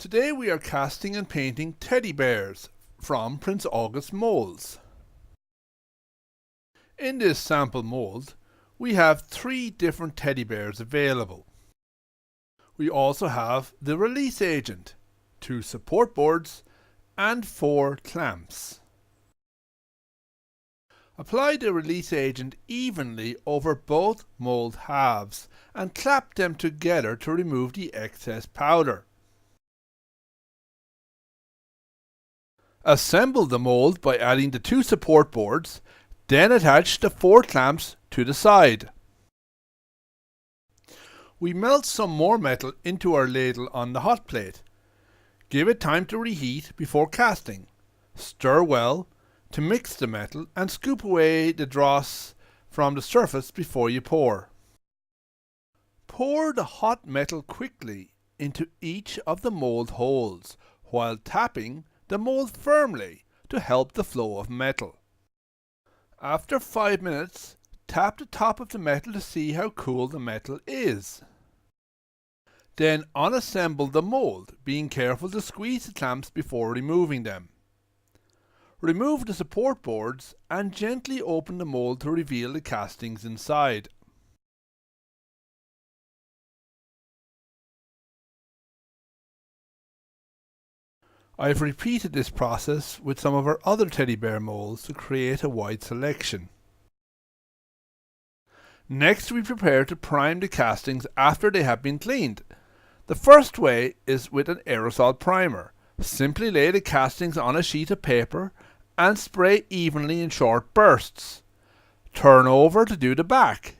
Today we are casting and painting teddy bears from Prince August molds. In this sample mold, we have 3 different teddy bears available. We also have the release agent, 2 support boards and 4 clamps. Apply the release agent evenly over both mold halves and clap them together to remove the excess powder. Assemble the mold by adding the 2 support boards, then attach the 4 clamps to the side. We melt some more metal into our ladle on the hot plate. Give it time to reheat before casting. Stir well to mix the metal and scoop away the dross from the surface before you pour. Pour the hot metal quickly into each of the mold holes while tapping the mold firmly to help the flow of metal. After 5 minutes, tap the top of the metal to see how cool the metal is. Then unassemble the mold, being careful to squeeze the clamps before removing them. Remove the support boards and gently open the mold to reveal the castings inside. I have repeated this process with some of our other teddy bear molds to create a wide selection. Next, we prepare to prime the castings after they have been cleaned. The first way is with an aerosol primer. Simply lay the castings on a sheet of paper and spray evenly in short bursts. Turn over to do the back.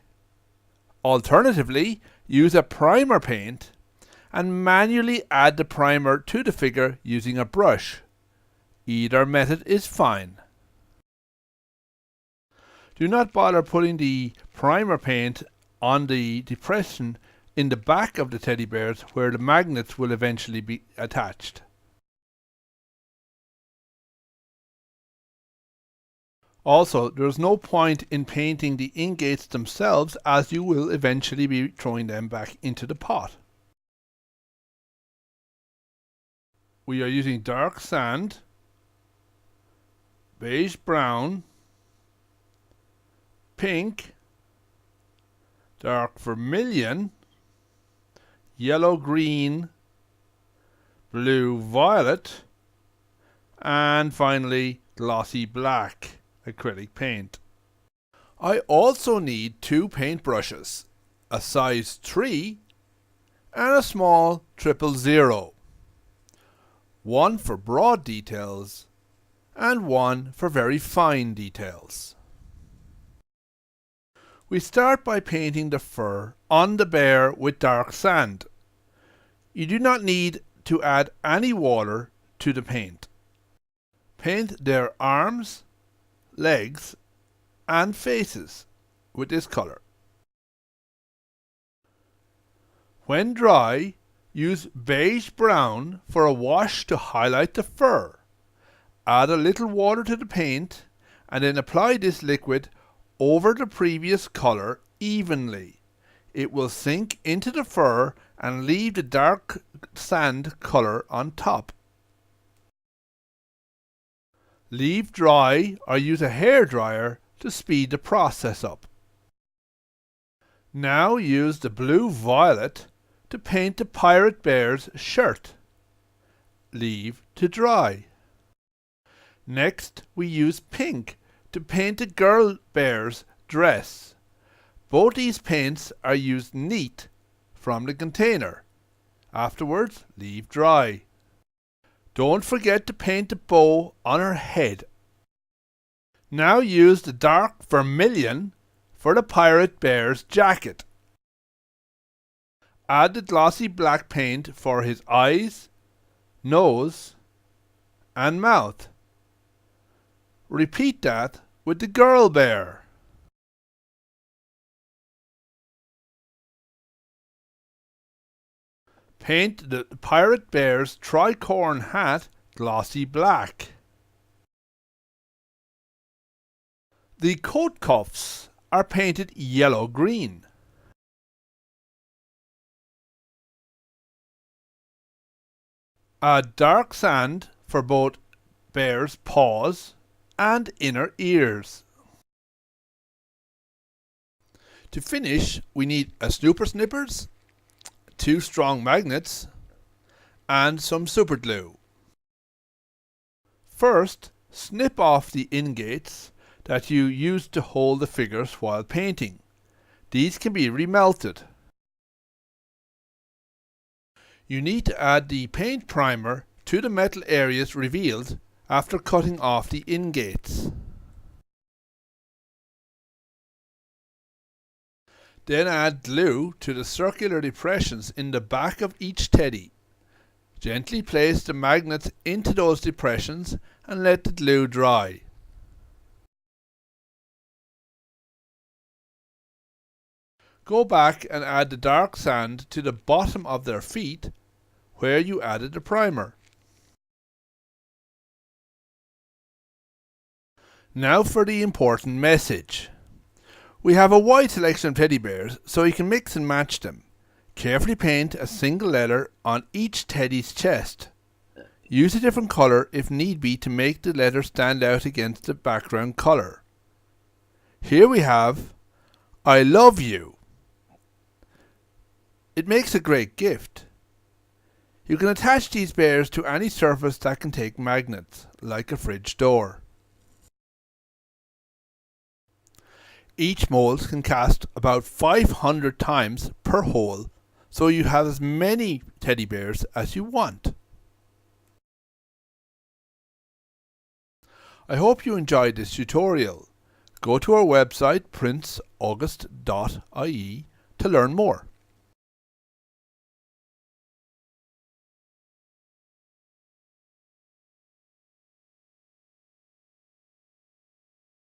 Alternatively, use a primer paint and manually add the primer to the figure using a brush. Either method is fine. Do not bother putting the primer paint on the depression in the back of the teddy bears where the magnets will eventually be attached. Also, there is no point in painting the ingates themselves, as you will eventually be throwing them back into the pot. We are using dark sand, beige brown, pink, dark vermilion, yellow green, blue violet, and finally glossy black acrylic paint. I also need 2 paint brushes, a size 3 and a small 000. One for broad details and one for very fine details. We start by painting the fur on the bear with dark sand. You do not need to add any water to the paint. Paint their arms, legs and faces with this colour. When dry, use beige brown for a wash to highlight the fur. Add a little water to the paint and then apply this liquid over the previous colour evenly. It will sink into the fur and leave the dark sand colour on top. Leave dry or use a hairdryer to speed the process up. Now use the blue violet to paint the pirate bear's shirt. Leave to dry. Next, we use pink to paint the girl bear's dress. Both these paints are used neat from the container. Afterwards, leave dry. Don't forget to paint the bow on her head. Now use the dark vermilion for the pirate bear's jacket. Add the glossy black paint for his eyes, nose and mouth. Repeat that with the girl bear. Paint the pirate bear's tricorn hat glossy black. The coat cuffs are painted yellow-green. Add dark sand for both bears' paws and inner ears. To finish, we need a snooper snippers, 2 strong magnets, and some super glue. First, snip off the ingates that you used to hold the figures while painting. These can be remelted. You need to add the paint primer to the metal areas revealed after cutting off the ingates. Then add glue to the circular depressions in the back of each teddy. Gently place the magnets into those depressions and let the glue dry. Go back and add the dark sand to the bottom of their feet where you added the primer. Now for the important message. We have a wide selection of teddy bears, so you can mix and match them. Carefully paint a single letter on each teddy's chest. Use a different colour if need be to make the letter stand out against the background colour. Here we have I love you. It makes a great gift. You can attach these bears to any surface that can take magnets, like a fridge door. Each mold can cast about 500 times per hole, so you have as many teddy bears as you want. I hope you enjoyed this tutorial. Go to our website princeaugust.ie to learn more.